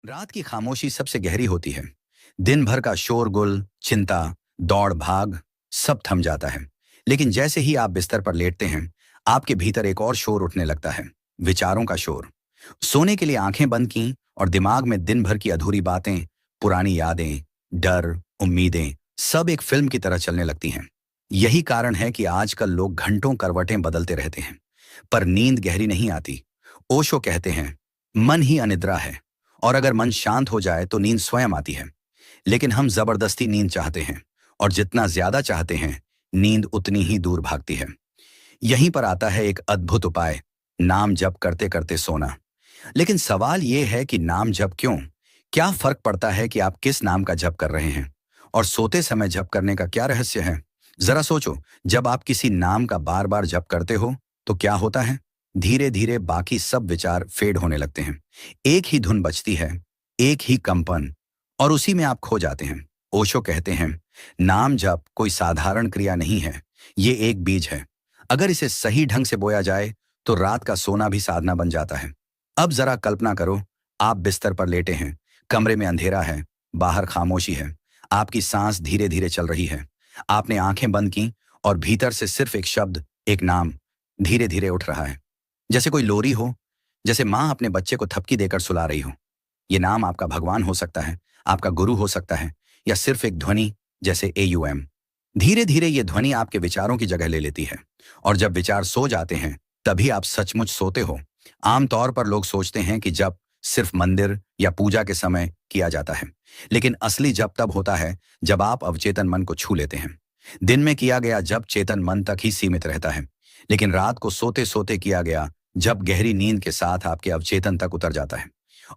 रात की खामोशी सबसे गहरी होती है। दिन भर का शोरगुल, चिंता, दौड़ भाग सब थम जाता है। लेकिन जैसे ही आप बिस्तर पर लेटते हैं, आपके भीतर एक और शोर उठने लगता है। विचारों का शोर। सोने के लिए आंखें बंद की और दिमाग में दिन भर की अधूरी बातें, पुरानी यादें, डर, उम्मीदें सब एक फिल्म की तरह चलने लगती हैं। यही कारण है कि आजकल लोग घंटों करवटें बदलते रहते हैं, पर नींद गहरी नहीं आती। ओशो कहते हैं, मन ही अनिद्रा है, और अगर मन शांत हो जाए तो नींद स्वयं आती है। लेकिन हम जबरदस्ती नींद चाहते हैं, और जितना ज्यादा चाहते हैं, नींद उतनी ही दूर भागती है। यहीं पर आता है एक अद्भुत उपाय, नाम जप करते करते सोना। लेकिन सवाल यह है कि नाम जप क्यों? क्या फर्क पड़ता है कि आप किस नाम का जप कर रहे हैं? और सोते समय जप करने का क्या रहस्य है? जरा सोचो, जब आप किसी नाम का बार बार जप करते हो तो क्या होता है? धीरे धीरे बाकी सब विचार फेड होने लगते हैं। एक ही धुन बजती है, एक ही कंपन, और उसी में आप खो जाते हैं। ओशो कहते हैं, नाम जप कोई साधारण क्रिया नहीं है, ये एक बीज है। अगर इसे सही ढंग से बोया जाए तो रात का सोना भी साधना बन जाता है। अब जरा कल्पना करो, आप बिस्तर पर लेटे हैं, कमरे में अंधेरा है, बाहर खामोशी है, आपकी सांस धीरे धीरे चल रही है। आपने आंखें बंद की और भीतर से सिर्फ एक शब्द, एक नाम धीरे धीरे उठ रहा है। जैसे कोई लोरी हो, जैसे माँ अपने बच्चे को थपकी देकर सुला रही हो। ये नाम आपका भगवान हो सकता है, आपका गुरु हो सकता है, या सिर्फ एक ध्वनि, जैसे AUM। धीरे धीरे ये ध्वनि आपके विचारों की जगह ले लेती है, और जब विचार सो जाते हैं तभी आप सचमुच सोते हो। आमतौर पर लोग सोचते हैं कि जप सिर्फ मंदिर या पूजा के समय किया जाता है, लेकिन असली जप तब होता है जब आप अवचेतन मन को छू लेते हैं। दिन में किया गया जप चेतन मन तक ही सीमित रहता है, लेकिन रात को सोते सोते किया गया जब गहरी नींद के साथ आपके अवचेतन तक उतर जाता है,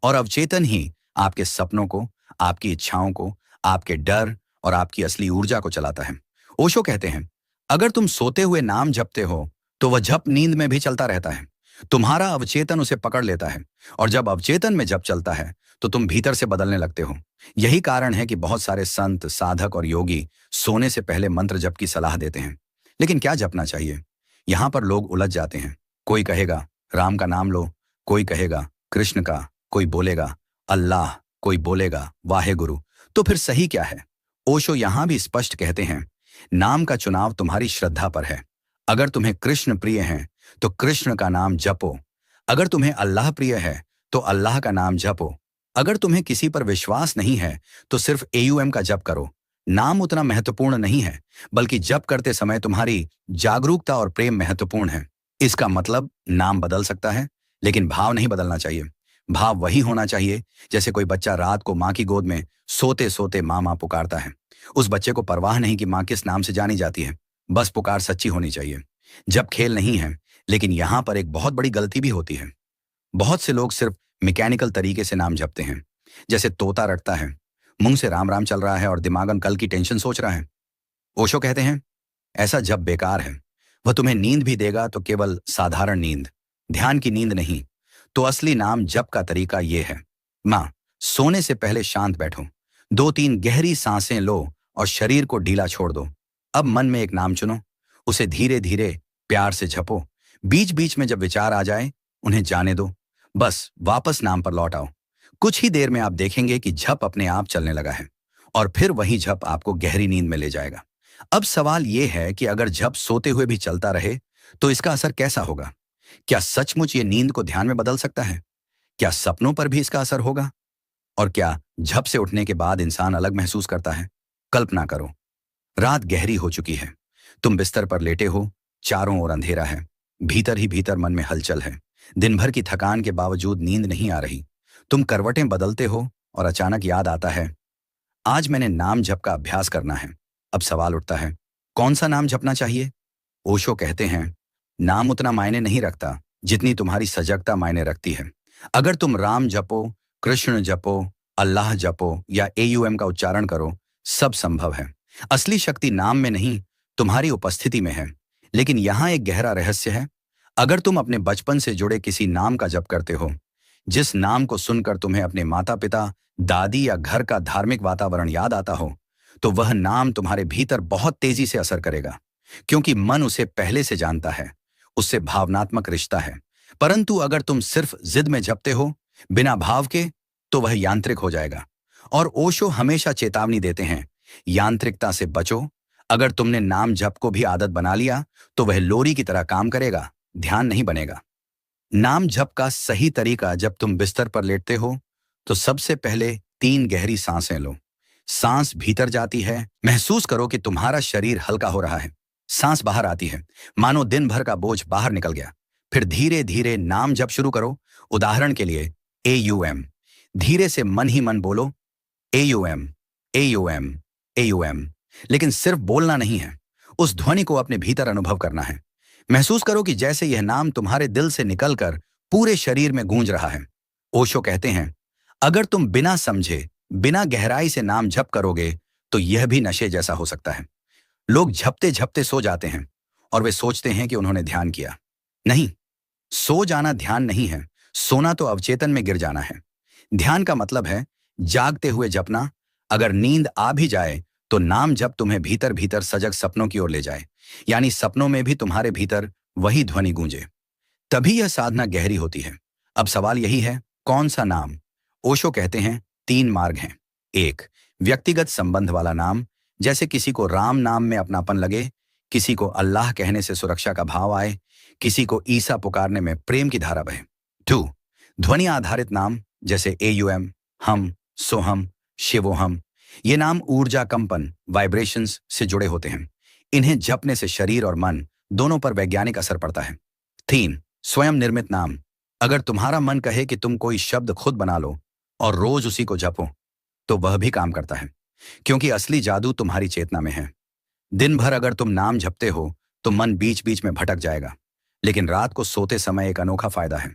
और अवचेतन ही आपके सपनों को, आपकी इच्छाओं को, आपके डर और आपकी असली ऊर्जा को चलाता है। ओशो कहते हैं, अगर तुम सोते हुए नाम जपते हो तो वह जप नींद में भी चलता रहता है। तुम्हारा अवचेतन उसे पकड़ लेता है, और जब अवचेतन में जप चलता है तो तुम भीतर से बदलने लगते हो। यही कारण है कि बहुत सारे संत, साधक और योगी सोने से पहले मंत्र जप की सलाह देते हैं। लेकिन क्या जपना चाहिए? यहां पर लोग उलझ जाते हैं। कोई कहेगा राम का नाम लो, कोई कहेगा कृष्ण का, कोई बोलेगा अल्लाह, कोई बोलेगा वाहे गुरु। तो फिर सही क्या है? ओशो यहां भी स्पष्ट कहते हैं, नाम का चुनाव तुम्हारी श्रद्धा पर है। अगर तुम्हें कृष्ण प्रिय है तो कृष्ण का नाम जपो। अगर तुम्हें अल्लाह प्रिय है तो अल्लाह का नाम जपो। अगर तुम्हें किसी पर विश्वास नहीं है तो सिर्फ AUM का जप करो। नाम उतना महत्वपूर्ण नहीं है, बल्कि जप करते समय तुम्हारी जागरूकता और प्रेम महत्वपूर्ण है। इसका मतलब नाम बदल सकता है, लेकिन भाव नहीं बदलना चाहिए। भाव वही होना चाहिए जैसे कोई बच्चा रात को माँ की गोद में सोते सोते माँ माँ पुकारता है। उस बच्चे को परवाह नहीं कि माँ किस नाम से जानी जाती है, बस पुकार सच्ची होनी चाहिए। जब खेल नहीं है, लेकिन यहाँ पर एक बहुत बड़ी गलती भी होती है। बहुत से लोग सिर्फ मैकेनिकल तरीके से नाम जपते हैं, जैसे तोता रटता है, मुंह से राम राम चल रहा है और दिमागन कल की टेंशन सोच रहा है। ओशो कहते हैं, ऐसा जप बेकार है। वह तुम्हें नींद भी देगा तो केवल साधारण नींद, ध्यान की नींद नहीं। तो असली नाम जप का तरीका यह है, माँ, सोने से पहले शांत बैठो, 2-3 गहरी सांसें लो और शरीर को ढीला छोड़ दो। अब मन में एक नाम चुनो, उसे धीरे धीरे प्यार से जपो। बीच बीच में जब विचार आ जाए उन्हें जाने दो, बस वापस नाम पर लौट आओ। कुछ ही देर में आप देखेंगे कि जप अपने आप चलने लगा है, और फिर वही जप आपको गहरी नींद में ले जाएगा। अब सवाल यह है कि अगर जप सोते हुए भी चलता रहे तो इसका असर कैसा होगा? क्या सचमुच ये नींद को ध्यान में बदल सकता है? क्या सपनों पर भी इसका असर होगा? और क्या झप से उठने के बाद इंसान अलग महसूस करता है? कल्पना करो, रात गहरी हो चुकी है, तुम बिस्तर पर लेटे हो, चारों ओर अंधेरा है, भीतर ही भीतर मन में हलचल है। दिन भर की थकान के बावजूद नींद नहीं आ रही। तुम करवटें बदलते हो और अचानक याद आता है, आज मैंने नाम जप का अभ्यास करना है। अब सवाल उठता है, कौन सा नाम जपना चाहिए? ओशो कहते हैं, नाम उतना मायने नहीं रखता जितनी तुम्हारी सजगता मायने रखती है। अगर तुम राम जपो, कृष्ण जपो, अल्लाह जपो या AUM का उच्चारण करो, सब संभव है। असली शक्ति नाम में नहीं, तुम्हारी उपस्थिति में है। लेकिन यहां एक गहरा रहस्य है। अगर तुम अपने बचपन से जुड़े किसी नाम का जप करते हो, जिस नाम को सुनकर तुम्हें अपने माता पिता, दादी या घर का धार्मिक वातावरण याद आता हो, तो वह नाम तुम्हारे भीतर बहुत तेजी से असर करेगा, क्योंकि मन उसे पहले से जानता है, उससे भावनात्मक रिश्ता है। परंतु अगर तुम सिर्फ जिद में जपते हो, बिना भाव के, तो वह यांत्रिक हो जाएगा। और ओशो हमेशा चेतावनी देते हैं, यांत्रिकता से बचो। अगर तुमने नाम जप को भी आदत बना लिया तो वह लोरी की तरह काम करेगा, ध्यान नहीं बनेगा। नाम जप का सही तरीका, जब तुम बिस्तर पर लेटते हो तो सबसे पहले 3 गहरी सांसें लो। सांस भीतर जाती है, महसूस करो कि तुम्हारा शरीर हल्का हो रहा है। सांस बाहर आती है, मानो दिन भर का बोझ बाहर निकल गया। फिर धीरे धीरे नाम जप शुरू करो। उदाहरण के लिए AUM। धीरे से मन ही मन बोलो, AUM, AUM, AUM। लेकिन सिर्फ बोलना नहीं है, उस ध्वनि को अपने भीतर अनुभव करना है। महसूस करो कि जैसे यह नाम तुम्हारे दिल से निकलकर पूरे शरीर में गूंज रहा है। ओशो कहते हैं, अगर तुम बिना समझे, बिना गहराई से नाम जप करोगे तो यह भी नशे जैसा हो सकता है। लोग झपते झपते सो जाते हैं और वे सोचते हैं कि उन्होंने ध्यान किया। नहीं, सो जाना ध्यान नहीं है, सोना तो अवचेतन में गिर जाना है। ध्यान का मतलब है जागते हुए जपना। अगर नींद आ भी जाए तो नाम जप तुम्हें भीतर भीतर सजग सपनों की ओर ले जाए, यानी सपनों में भी तुम्हारे भीतर वही ध्वनि गूंजे। तभी यह साधना गहरी होती है। अब सवाल यही है, कौन सा नाम? ओशो कहते हैं 3 मार्ग हैं। 1, व्यक्तिगत संबंध वाला नाम, जैसे किसी को राम नाम में अपनापन लगे, किसी को अल्लाह कहने से सुरक्षा का भाव आए, किसी को ईसा पुकारने में प्रेम की धारा बहे। 2, ध्वनि आधारित नाम, जैसे AUM, हम, सोहम, शिवोहम। ये नाम ऊर्जा कंपन, वाइब्रेशंस से जुड़े होते हैं। इन्हें जपने से शरीर और मन दोनों पर वैज्ञानिक असर पड़ता है। 3, स्वयं निर्मित नाम। अगर तुम्हारा मन कहे कि तुम कोई शब्द खुद बना लो और रोज उसी को जपो तो वह भी काम करता है, क्योंकि असली जादू तुम्हारी चेतना में है। दिन भर अगर तुम नाम जपते हो तो मन बीच बीच में भटक जाएगा, लेकिन रात को सोते समय एक अनोखा फायदा है।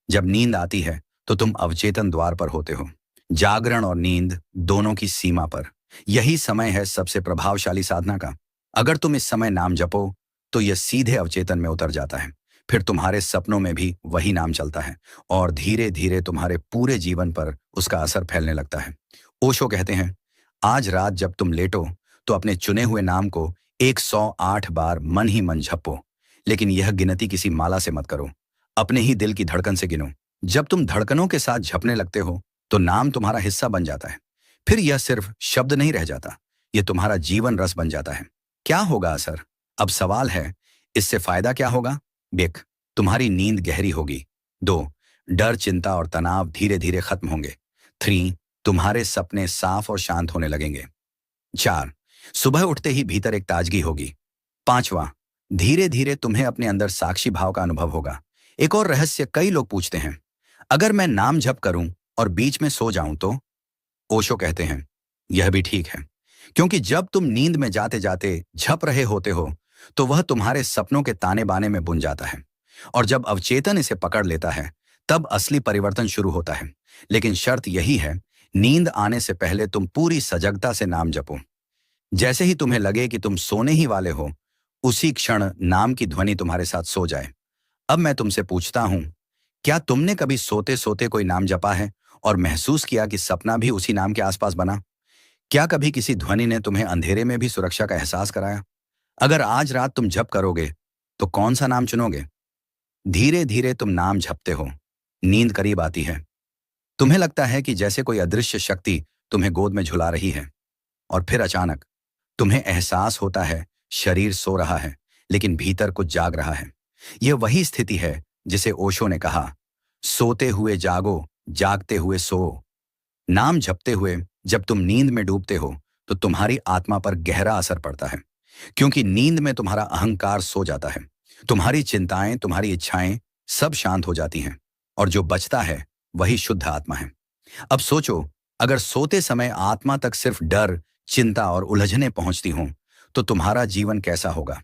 जब नींद आती है तो तुम अवचेतन द्वार पर होते हो, जागरण और नींद दोनों की सीमा पर। यही समय है सबसे प्रभावशाली साधना का। अगर तुम इस समय नाम जपो तो यह सीधे अवचेतन में उतर जाता है। फिर तुम्हारे सपनों में भी वही नाम चलता है और धीरे धीरे तुम्हारे पूरे जीवन पर उसका असर फैलने लगता है। ओशो कहते हैं, आज रात जब तुम लेटो तो अपने चुने हुए नाम को 108 बार मन ही मन जपो, लेकिन यह गिनती किसी माला से मत करो, अपने ही दिल की धड़कन से गिनो। जब तुम धड़कनों के साथ झपने लगते हो तो नाम तुम्हारा हिस्सा बन जाता है। फिर यह सिर्फ शब्द नहीं रह जाता, यह तुम्हारा जीवन रस बन जाता है। क्या होगा असर? अब सवाल है, इससे फायदा क्या होगा? 1, तुम्हारी नींद गहरी होगी। 2, डर, चिंता और तनाव धीरे धीरे खत्म होंगे। 3, तुम्हारे सपने साफ और शांत होने लगेंगे। 4, सुबह उठते ही भीतर एक ताजगी होगी। 5वां, धीरे धीरे तुम्हें अपने अंदर साक्षी भाव का अनुभव होगा। एक और रहस्य कई लोग पूछते हैं, अगर मैं नाम जप करूं और बीच में सो जाऊं तो? ओशो कहते हैं, यह भी ठीक है, क्योंकि जब तुम नींद में जाते जाते झप रहे होते हो तो वह तुम्हारे सपनों के ताने बाने में बुन जाता है, और जब अवचेतन इसे पकड़ लेता है तब असली परिवर्तन शुरू होता है। लेकिन शर्त यही है, नींद आने से पहले तुम पूरी सजगता से नाम जपो। जैसे ही तुम्हें लगे कि तुम सोने ही वाले हो, उसी क्षण नाम की ध्वनि तुम्हारे साथ सो जाए। अब मैं तुमसे पूछता हूं, क्या तुमने कभी सोते सोते कोई नाम जपा है और महसूस किया कि सपना भी उसी नाम के आसपास बना? क्या कभी किसी ध्वनि ने तुम्हें अंधेरे में भी सुरक्षा का एहसास कराया? अगर आज रात तुम जप करोगे तो कौन सा नाम चुनोगे? धीरे धीरे तुम नाम जपते हो, नींद करीब आती है। तुम्हें लगता है कि जैसे कोई अदृश्य शक्ति तुम्हें गोद में झुला रही है, और फिर अचानक तुम्हें एहसास होता है शरीर सो रहा है लेकिन भीतर कुछ जाग रहा है। यह वही स्थिति है जिसे ओशो ने कहा, सोते हुए जागो, जागते हुए सो। नाम जपते हुए जब तुम नींद में डूबते हो तो तुम्हारी आत्मा पर गहरा असर पड़ता है, क्योंकि नींद में तुम्हारा अहंकार सो जाता है। तुम्हारी चिंताएं, तुम्हारी इच्छाएं सब शांत हो जाती हैं, और जो बचता है वही शुद्ध आत्मा है। अब सोचो, अगर सोते समय आत्मा तक सिर्फ डर, चिंता और उलझने पहुंचती हों तो तुम्हारा जीवन कैसा होगा?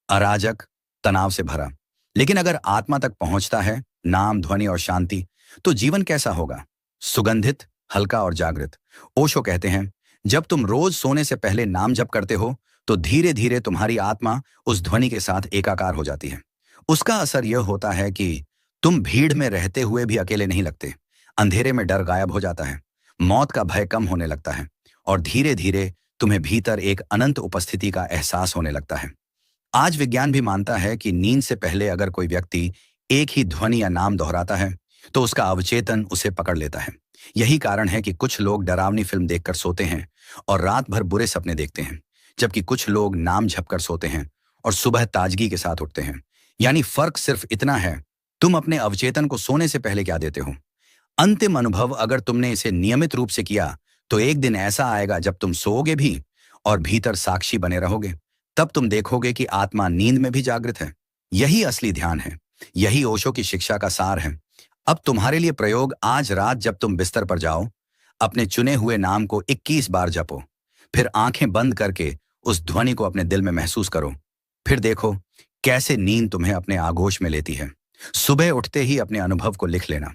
अराजक, तनाव से भरा। लेकिन अगर आत्मा तक पहुंचता है नाम, ध्वनि और शांति, तो जीवन कैसा होगा? सुगंधित, हल्का और जागृत। ओशो कहते हैं, जब तुम रोज सोने से पहले नाम जप करते हो तो धीरे धीरे तुम्हारी आत्मा उस ध्वनि के साथ एकाकार हो जाती है। उसका असर यह होता है कि तुम भीड़ में रहते हुए भी अकेले नहीं लगते। अंधेरे में डर गायब हो जाता है, मौत का भय कम होने लगता है, और धीरे धीरे तुम्हें भीतर एक अनंत उपस्थिति का एहसास होने लगता है। आज विज्ञान भी मानता है कि नींद से पहले अगर कोई व्यक्ति एक ही ध्वनि या नाम दोहराता है तो उसका अवचेतन उसे पकड़ लेता है। यही कारण है कि कुछ लोग डरावनी फिल्म देखकर सोते हैं और रात भर बुरे सपने देखते हैं, जबकि कुछ लोग नाम झपकर सोते हैं और सुबह ताजगी के साथ उठते हैं। यानी फर्क सिर्फ इतना है, तुम अपने अवचेतन को सोने से पहले क्या देते हो। अंतिम अनुभव, अगर तुमने इसे नियमित रूप से किया, तो एक दिन ऐसा आएगा जब तुम सोओगे भी और भीतर साक्षी बने रहोगे। तब तुम देखोगे कि आत्मा नींद में भी जागृत है। यही असली ध्यान है। यही ओशो की शिक्षा का सार है। अब तुम्हारे लिए प्रयोग, आज रात जब तुम बिस्तर पर जाओ, अपने चुने हुए नाम को 21 बार जपो। फिर आंखें बंद करके उस ध्वनि को अपने दिल में महसूस करो। फिर देखो कैसे नींद तुम्हें अपने आगोश में लेती है। सुबह उठते ही अपने अनुभव को लिख लेना।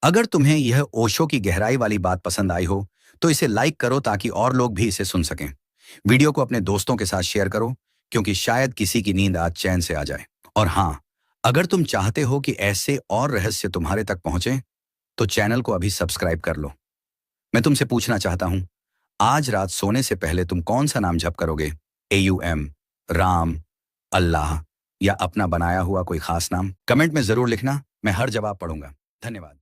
अगर तुम्हें यह ओशो की गहराई वाली बात पसंद आई हो, तो इसे लाइक करो ताकि और लोग भी इसे सुन सकें। वीडियो को अपने दोस्तों के साथ शेयर करो, क्योंकि शायद किसी की नींद आज चैन से आ जाए। और हाँ, अगर तुम चाहते हो कि ऐसे और रहस्य तुम्हारे तक पहुंचे, तो चैनल को अभी सब्सक्राइब कर लो। मैं तुमसे पूछना चाहता हूं, आज रात सोने से पहले तुम कौन सा नाम जप करोगे? AUM, राम, अल्लाह या अपना बनाया हुआ कोई खास नाम? कमेंट में जरूर लिखना, मैं हर जवाब पढ़ूंगा। धन्यवाद।